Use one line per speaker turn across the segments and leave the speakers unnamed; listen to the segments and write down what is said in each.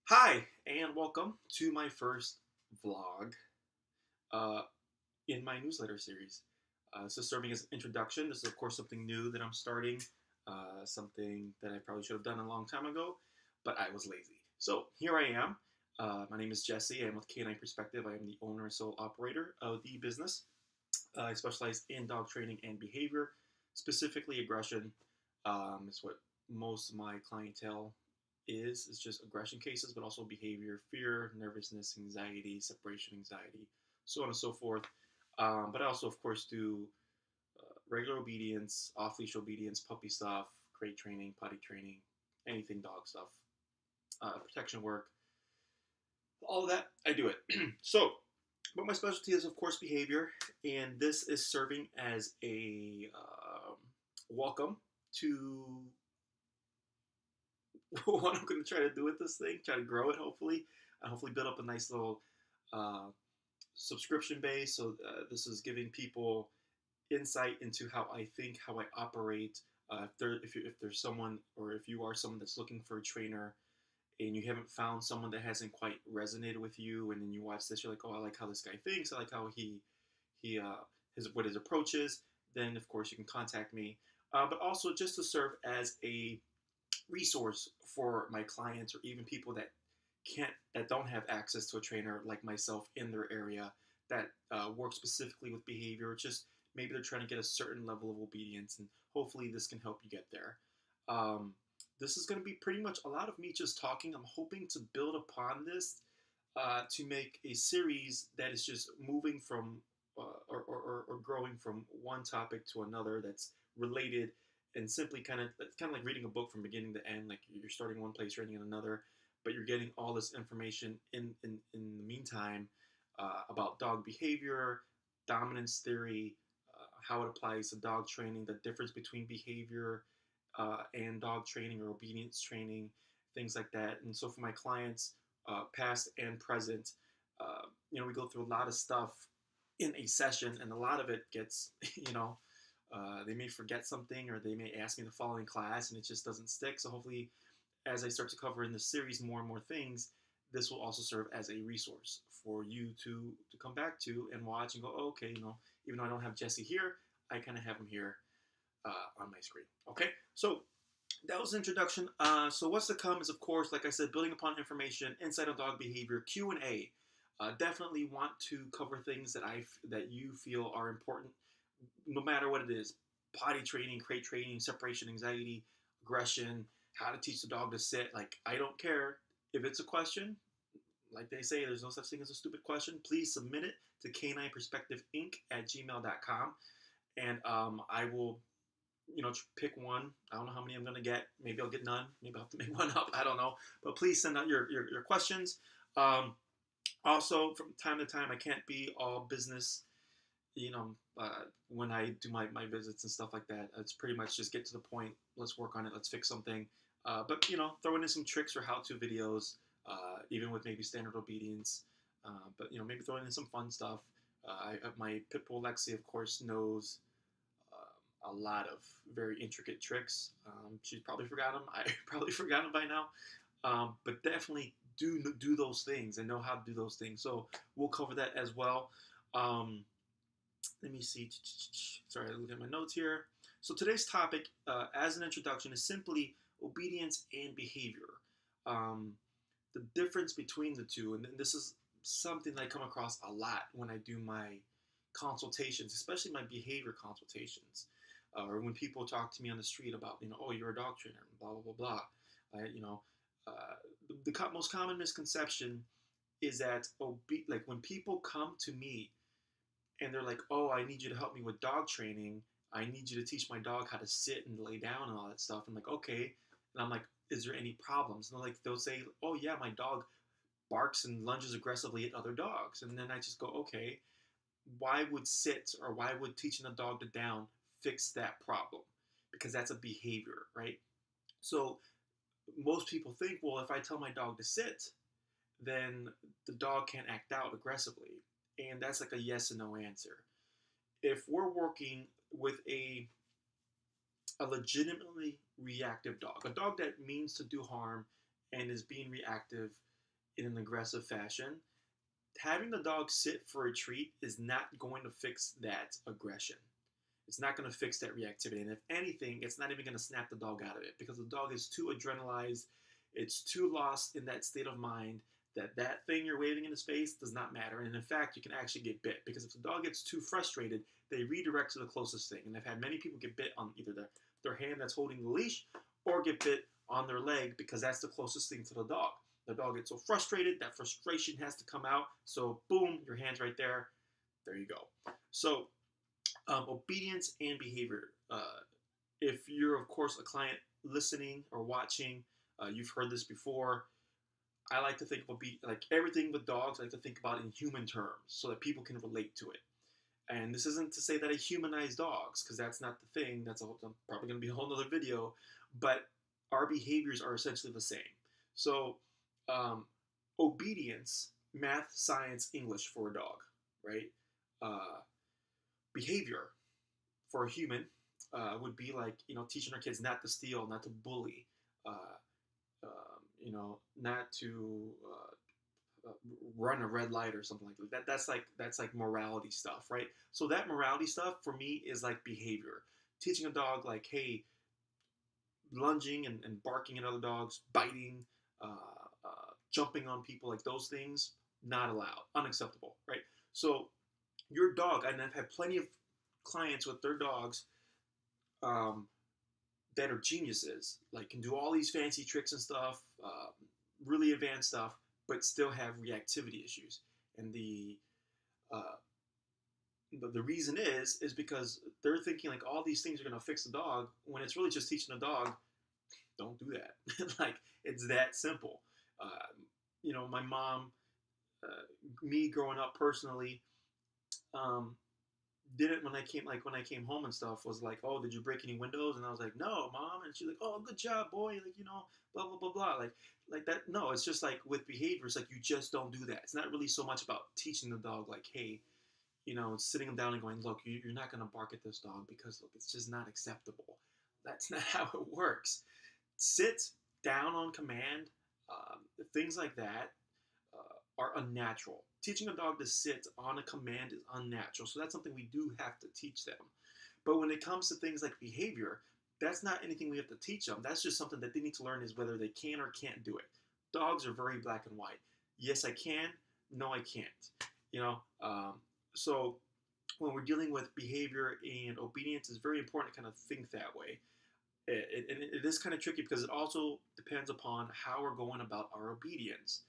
Hi, and welcome to my first vlog uh, in my newsletter series. This is serving as an introduction. This is, of course, something new that I'm starting, something that I probably should have done a long time ago, but I was lazy. So here I am. My name is Jesse. I'm with Canine Perspective. I am the owner and sole operator of the business. I specialize in dog training and behavior, specifically aggression. Is what most of my clientele is just aggression cases, but also behavior, fear, nervousness, anxiety, separation anxiety, so on and so forth. But I also, of course, do regular obedience, off-leash obedience, puppy stuff, crate training, potty training, anything dog stuff, protection work, all of that. I do it. So, but my specialty is, of course, behavior, and this is serving as a welcome to what I'm going to try to do with this thing, try to grow it, hopefully, and hopefully build up a nice little uh, subscription base. So this is giving people insight into how I think, how I operate. If there's someone, or if you are someone that's looking for a trainer, and you haven't found someone that hasn't quite resonated with you, and then you watch this, you're like, oh, I like how this guy thinks, I like how he his approach is. Then of course you can contact me, but also just to serve as a resource for my clients or even people that don't have access to a trainer like myself in their area that work specifically with behavior, or just maybe they're trying to get a certain level of obedience, and hopefully this can help you get there. This is going to be pretty much a lot of me just talking. I'm hoping to build upon this to make a series that is just moving from or growing from one topic to another that's related, and simply kind of like reading a book from beginning to end. Like you're starting one place, reading in another, but you're getting all this information in the meantime about dog behavior, dominance theory, how it applies to dog training, the difference between behavior and dog training or obedience training, things like that. And so for my clients, past and present, we go through a lot of stuff in a session, and a lot of it gets, they may forget something, or they may ask me the following class, and it just doesn't stick. So hopefully, as I start to cover in this series more and more things, this will also serve as a resource for you to come back to and watch and go, oh, okay, even though I don't have Jesse here, I kind of have him here on my screen. Okay, so that was the introduction. So what's to come is, of course, like I said, building upon information, insight on dog behavior, Q&A. Definitely want to cover things that you feel are important, no matter what it is: potty training, crate training, separation anxiety, aggression, how to teach the dog to sit. Like, I don't care if it's a question. Like they say, there's no such thing as a stupid question. Please submit it to canineperspectiveinc@gmail.com, and I will pick one. I don't know how many I'm going to get. Maybe I'll get none. Maybe I'll have to make one up. I don't know. But please send out your questions. Um, Also, from time to time, I can't be all business, when I do my visits and stuff like that. It's pretty much just get to the point. Let's work on it. Let's fix something. But, throwing in some tricks or how-to videos, even with maybe standard obedience. But, maybe throwing in some fun stuff. My pit bull Lexi, of course, knows a lot of very intricate tricks. She's probably forgotten them. I probably forgotten them by now. But definitely do those things and know how to do those things. So we'll cover that as well. Let me see. Sorry, I look at my notes here. So today's topic, as an introduction, is simply obedience and behavior. Um, the difference between the two, and this is something that I come across a lot when I do my consultations, especially my behavior consultations, or when people talk to me on the street about, oh, you're a dog trainer, blah blah blah blah. The most common misconception is that like when people come to me and they're like, oh, I need you to help me with dog training. I need you to teach my dog how to sit and lay down and all that stuff. I'm like, okay. And I'm like, is there any problems? And they'll say, oh yeah, my dog barks and lunges aggressively at other dogs. And then I just go, okay, why would sit, or why would teaching a dog to down fix that problem? Because that's a behavior, right? So most people think, well, if I tell my dog to sit, then the dog can't act out aggressively. And that's like a yes and no answer. If we're working with a legitimately reactive dog, a dog that means to do harm and is being reactive, in an aggressive fashion, having the dog sit for a treat is not going to fix that aggression. It's not going to fix that reactivity. And if anything, it's not even going to snap the dog out of it, because the dog is too adrenalized. It's too lost in that state of mind that that thing you're waving in his face does not matter. And in fact, you can actually get bit, because if the dog gets too frustrated, they redirect to the closest thing. And I've had many people get bit on either their hand that's holding the leash, or get bit on their leg, because that's the closest thing to the dog. The dog gets so frustrated, that frustration has to come out. So boom, your hand's right there. There you go. So obedience and behavior. If you're, of course, a client listening or watching, you've heard this before. I like to think of like everything with dogs, I like to think about in human terms so that people can relate to it. And this isn't to say that I humanize dogs, because that's not the thing. That's probably going to be a whole other video. But our behaviors are essentially the same. So obedience, math, science, English for a dog, right? Behavior for a human would be like, teaching our kids not to steal, not to bully, not to run a red light or something like that. That's like morality stuff, right? So that morality stuff for me is like behavior. Teaching a dog like, hey, lunging and barking at other dogs, biting, jumping on people, like those things, not allowed, unacceptable, right? So your dog, and I've had plenty of clients with their dogs that are geniuses, like can do all these fancy tricks and stuff, really advanced stuff, but still have reactivity issues. And the reason is because they're thinking like all these things are going to fix the dog, when it's really just teaching a dog, don't do that. Like, it's that simple. My mom, me growing up personally, didn't when I came home and stuff, was like, oh, did you break any windows? And I was like, no, mom. And she's like, oh, good job, boy. Like, blah blah blah blah. Like that. No, it's just like with behaviors, like you just don't do that. It's not really so much about teaching the dog, like, hey, sitting them down and going, look, you're not gonna bark at this dog because look, it's just not acceptable. That's not how it works. Sit down on command. Things like that are unnatural. Teaching a dog to sit on a command is unnatural. So that's something we do have to teach them. But when it comes to things like behavior, that's not anything we have to teach them. That's just something that they need to learn, is whether they can or can't do it. Dogs are very black and white. Yes, I can. No, I can't. So when we're dealing with behavior and obedience, it's very important to kind of think that way. It is kind of tricky because it also depends upon how we're going about our obedience.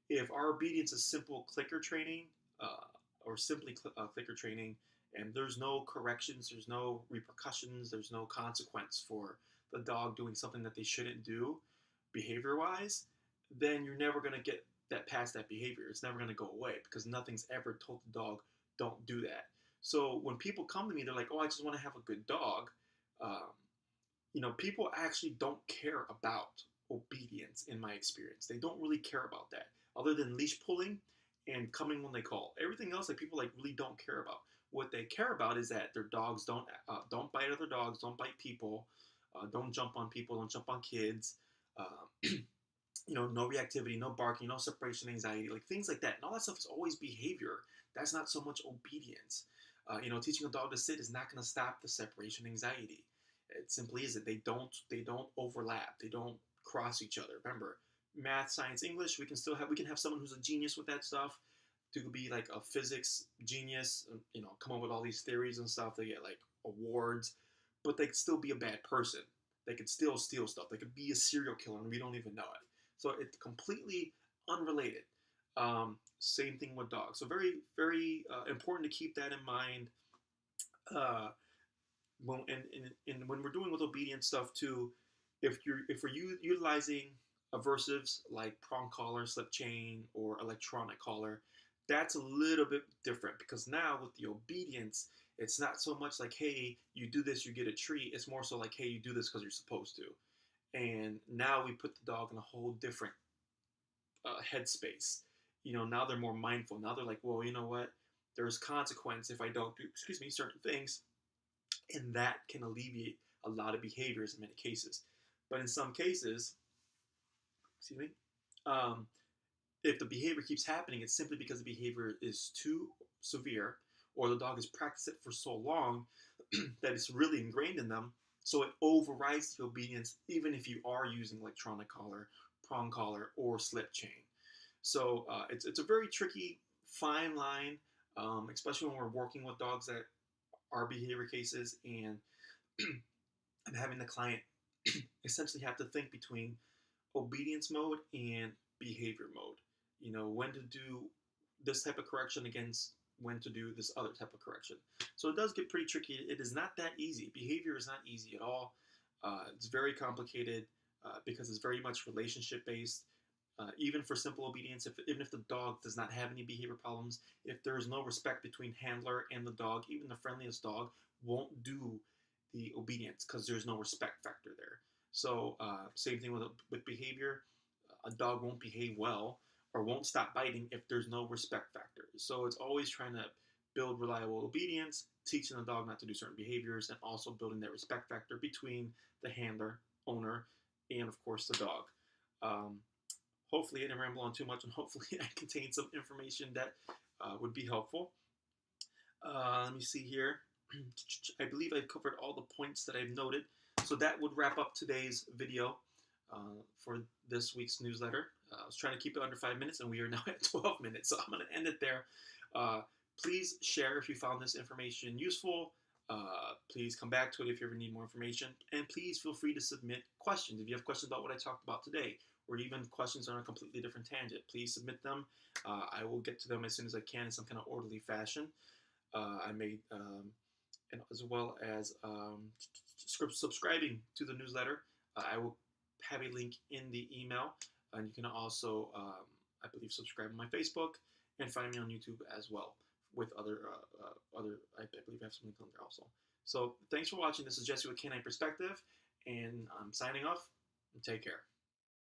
If our obedience is simple clicker training, or simply clicker training, and there's no corrections, there's no repercussions, there's no consequence for the dog doing something that they shouldn't do, behavior-wise, then you're never going to get that past that behavior. It's never going to go away, because nothing's ever told the dog, don't do that. So when people come to me, they're like, oh, I just want to have a good dog. People actually don't care about obedience, in my experience. They don't really care about that, other than leash pulling and coming when they call. Everything else, like, people like really don't care about. What they care about is that their dogs don't bite other dogs, don't bite people, don't jump on people, don't jump on kids. No reactivity, no barking, no separation anxiety, like things like that. And all that stuff is always behavior. That's not so much obedience. Teaching a dog to sit is not going to stop the separation anxiety. It simply isn't. They don't overlap. They don't cross each other. Remember, math, science, English. We can have someone who's a genius with that stuff. To be like a physics genius. Come up with all these theories and stuff. They get like awards, but they could still be a bad person. They could still steal stuff. They could be a serial killer, and we don't even know it. So it's completely unrelated. Same thing with dogs. So very, very important to keep that in mind. When we're doing with obedience stuff too, if we're utilizing aversives like prong collar, slip chain, or electronic collar, that's a little bit different, because now with the obedience, it's not so much like, hey, you do this, you get a treat. It's more so like, hey, you do this because you're supposed to. And now we put the dog in a whole different headspace. Now they're more mindful. Now they're like, well, you know what? There's consequence if I don't do, certain things. And that can alleviate a lot of behaviors in many cases. But in some cases, if the behavior keeps happening, it's simply because the behavior is too severe, or the dog has practiced it for so long that it's really ingrained in them. So it overrides the obedience, even if you are using electronic collar, prong collar, or slip chain. So it's a very tricky, fine line, especially when we're working with dogs that are behavior cases, and I'm having the client essentially have to think between obedience mode and behavior mode. You know, when to do this type of correction against when to do this other type of correction. So it does get pretty tricky. It is not that easy. Behavior is not easy at all. It's very complicated because it's very much relationship based. Even for simple obedience, even if the dog does not have any behavior problems, if there is no respect between handler and the dog, even the friendliest dog won't do the obedience because there's no respect factor there. So same thing with behavior. A dog won't behave well or won't stop biting if there's no respect factor. So it's always trying to build reliable obedience, teaching the dog not to do certain behaviors, and also building that respect factor between the handler, owner, and of course the dog. Hopefully I didn't ramble on too much, and hopefully I contained some information that would be helpful. Let me see here. I believe I've covered all the points that I've noted. So that would wrap up today's video for this week's newsletter. I was trying to keep it under 5 minutes, and we are now at 12 minutes. So I'm going to end it there. Please share if you found this information useful. Please come back to it if you ever need more information. And please feel free to submit questions. If you have questions about what I talked about today, or even questions on a completely different tangent, please submit them. I will get to them as soon as I can in some kind of orderly fashion. I made, and as well as subscribing to the newsletter. I will have a link in the email, and you can also, I believe, subscribe on my Facebook and find me on YouTube as well with other, I believe I have some links on there also. So thanks for watching. This is Jesse with Canine Perspective, and I'm signing off. Take care.